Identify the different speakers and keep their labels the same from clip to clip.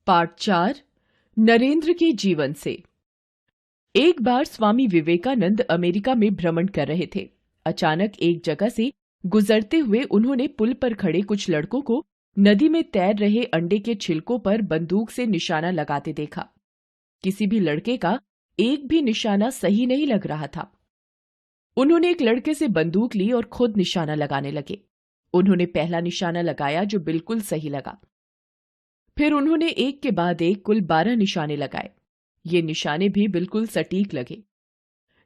Speaker 1: Part 4 Narendra के जीवन से। एक बार स्वामी विवेकानंद अमेरिका में भ्रमण कर रहे थे। अचानक एक जगह से गुजरते हुए उन्होंने पुल पर खड़े कुछ लड़कों को नदी में तैर रहे अंडे के छिलकों पर बंदूक से निशाना लगाते देखा। किसी भी लड़के का एक भी निशाना सही नहीं लग रहा था। उन्होंने एक लड़के से बंदूक ली और खुद निशाना लगाने लगे। उन्होंने पहला निशाना लगाया जो बिल्कुल सही लगा। फिर उन्होंने एक के बाद एक कुल 12 निशाने लगाए। ये निशाने भी बिल्कुल सटीक लगे।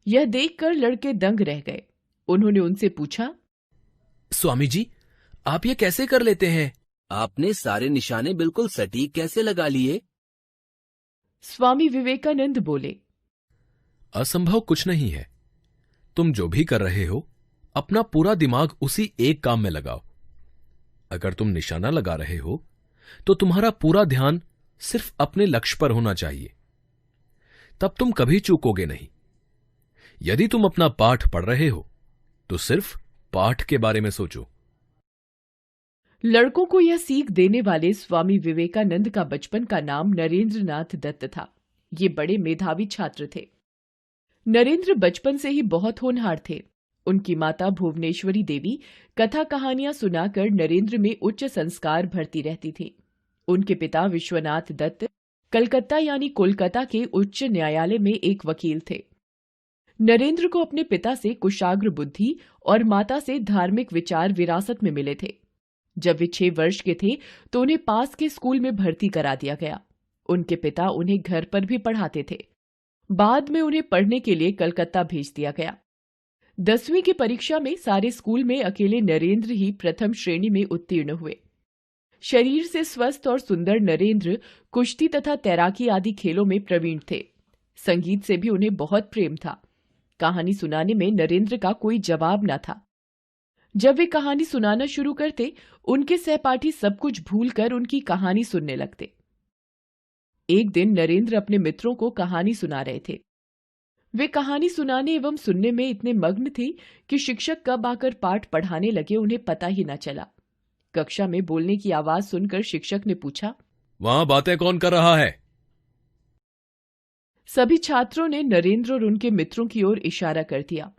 Speaker 1: यह देखकर लड़के दंग रह गए। उन्होंने उनसे पूछा,
Speaker 2: स्वामी जी, आप ये कैसे कर लेते हैं?
Speaker 3: आपने सारे निशाने बिल्कुल सटीक कैसे लगा लिए?
Speaker 1: स्वामी विवेकानंद बोले,
Speaker 2: असंभव कुछ नहीं है। तुम जो भी कर रहे हो, अपना पूरा दिमाग उसी एक काम में लगाओ। अगर तुम निशाना लगा रहे हो तो तुम्हारा पूरा ध्यान सिर्फ अपने लक्ष्य पर होना चाहिए। तब तुम कभी चूकोगे नहीं। यदि तुम अपना पाठ पढ़ रहे हो तो सिर्फ पाठ के बारे में सोचो।
Speaker 1: लड़कों को यह सीख देने वाले स्वामी विवेकानंद का बचपन का नाम नरेंद्र नाथ दत्त था। ये बड़े मेधावी छात्र थे। नरेंद्र बचपन से ही बहुत होनहार थे। उनकी माता भुवनेश्वरी देवी कथा कहानियां सुनाकर नरेंद्र में उच्च संस्कार भरती रहती थी। उनके पिता विश्वनाथ दत्त कलकत्ता यानी कोलकाता के उच्च न्यायालय में एक वकील थे। नरेंद्र को अपने पिता से कुशाग्र बुद्धि और माता से धार्मिक विचार विरासत में मिले थे। जब वे 6 वर्ष के थे तो उन्हें पास के स्कूल में भर्ती करा दिया गया। उनके पिता उन्हें घर पर भी पढ़ाते थे। बाद में उन्हें पढ़ने के लिए कलकत्ता भेज दिया गया। 10वीं की परीक्षा में सारे स्कूल में अकेले नरेंद्र ही प्रथम श्रेणी में उत्तीर्ण हुए। शरीर से स्वस्थ और सुंदर नरेंद्र कुश्ती तथा तैराकी आदि खेलों में प्रवीण थे। संगीत से भी उन्हें बहुत प्रेम था। कहानी सुनाने में नरेंद्र का कोई जवाब न था। जब वे कहानी सुनाना शुरू करते, उनके सहपाठी सब कुछ भूलकर उनकी कहानी सुनने लगते। एक दिन नरेंद्र अपने मित्रों को कहानी सुना रहे थे। वे कहानी सुनाने एवं सुनने में इतने मग्न थे कि शिक्षक कब आकर पाठ पढ़ाने लगे उन्हें पता ही न चला। कक्षा में बोलने की आवाज सुनकर शिक्षक ने पूछा,
Speaker 2: वहां बातें कौन कर रहा है?
Speaker 1: सभी छात्रों ने नरेंद्र और उनके मित्रों की ओर इशारा कर दिया।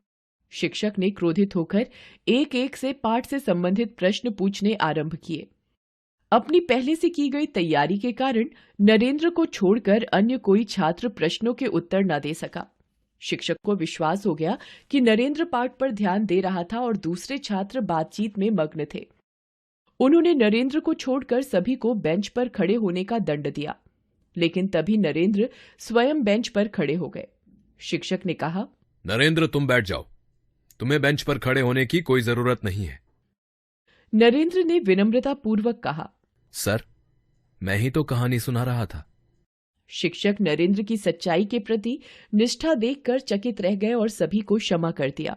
Speaker 1: शिक्षक ने क्रोधित होकर एक एक से पाठ से संबंधित प्रश्न पूछने आरंभ किए। अपनी पहले से की गई तैयारी के कारण नरेंद्र को छोड़कर अन्य कोई छात्र प्रश्नों के उत्तर न दे सका। शिक्षक को विश्वास हो गया कि नरेंद्र पाठ पर ध्यान दे रहा था और दूसरे छात्र बातचीत में मग्न थे। उन्होंने नरेंद्र को छोड़कर सभी को बेंच पर खड़े होने का दंड दिया, लेकिन तभी नरेंद्र स्वयं बेंच पर खड़े हो गए। शिक्षक ने कहा,
Speaker 2: नरेंद्र, तुम बैठ जाओ। तुम्हें बेंच पर खड़े होने की कोई जरूरत नहीं है।
Speaker 1: नरेंद्र ने विनम्रता पूर्वक कहा,
Speaker 2: सर, मैं ही तो कहानी सुना रहा था।
Speaker 1: शिक्षक नरेंद्र की सच्चाई के प्रति निष्ठा देखकर चकित रह गए और सभी को क्षमा कर दिया।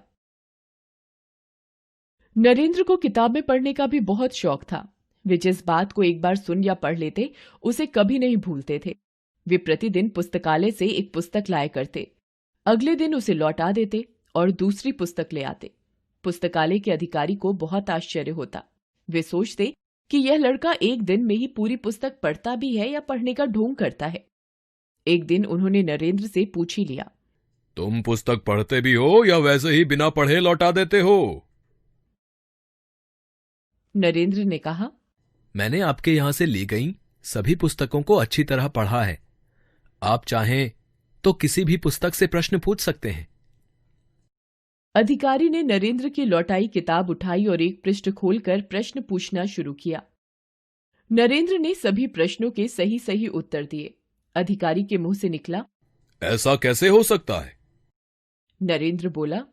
Speaker 1: नरेंद्र को किताबें पढ़ने का भी बहुत शौक था। वे जिस बात को एक बार सुन या पढ़ लेते, उसे कभी नहीं भूलते थे। वे प्रतिदिन पुस्तकालय से एक पुस्तक लाया करते, अगले दिन उसे लौटा देते और दूसरी पुस्तक ले आते। पुस्तकालय के अधिकारी को बहुत आश्चर्य होता। वे सोचते कि यह लड़का एक दिन में ही पूरी पुस्तक पढ़ता भी है या पढ़ने का ढोंग करता है। एक दिन उन्होंने नरेंद्र से पूछ ही लिया,
Speaker 2: तुम पुस्तक पढ़ते भी हो या वैसे ही बिना पढ़े लौटा देते हो?
Speaker 1: नरेंद्र ने कहा,
Speaker 2: मैंने आपके यहां से ली गई सभी पुस्तकों को अच्छी तरह पढ़ा है। आप चाहें तो किसी भी पुस्तक से प्रश्न पूछ सकते हैं।
Speaker 1: अधिकारी ने नरेंद्र की लौटाई किताब उठाई और एक पृष्ठ खोलकर प्रश्न पूछना शुरू किया। नरेंद्र ने सभी प्रश्नों के सही सही उत्तर दिए। अधिकारी के मुंह से निकला,
Speaker 2: ऐसा कैसे हो सकता है?
Speaker 1: नरेंद्र बोला,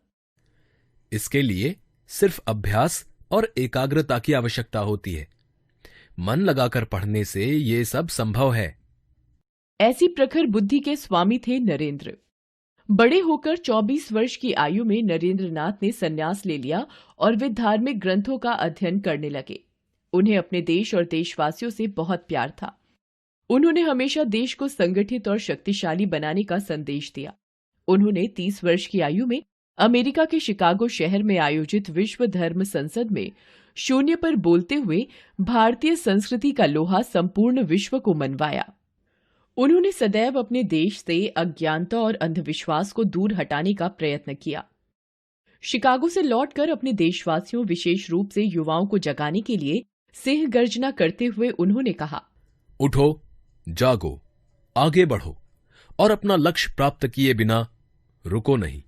Speaker 2: इसके लिए सिर्फ अभ्यास और एकाग्रता की आवश्यकता होती है। मन लगाकर पढ़ने से ये सब संभव है।
Speaker 1: ऐसी प्रखर बुद्धि के स्वामी थे नरेंद्र। बड़े होकर 24 वर्ष की आयु में नरेंद्र नाथ ने संन्यास ले लिया और वे धार्मिक ग्रंथों का अध्ययन करने लगे। उन्हें अपने देश और देशवासियों से बहुत प्यार था। उन्होंने हमेशा देश को संगठित और शक्तिशाली बनाने का संदेश दिया। उन्होंने 30 वर्ष की आयु में अमेरिका के शिकागो शहर में आयोजित विश्व धर्म संसद में शून्य पर बोलते हुए भारतीय संस्कृति का लोहा संपूर्ण विश्व को मनवाया। उन्होंने सदैव अपने देश से अज्ञानता और अंधविश्वास को दूर हटाने का प्रयत्न किया। शिकागो से लौटकर अपने देशवासियों, विशेष रूप से युवाओं को जगाने के लिए सिंह गर्जना करते हुए उन्होंने कहा,
Speaker 2: उठो, जागो, आगे बढ़ो और अपना लक्ष्य प्राप्त किए बिना रुको नहीं।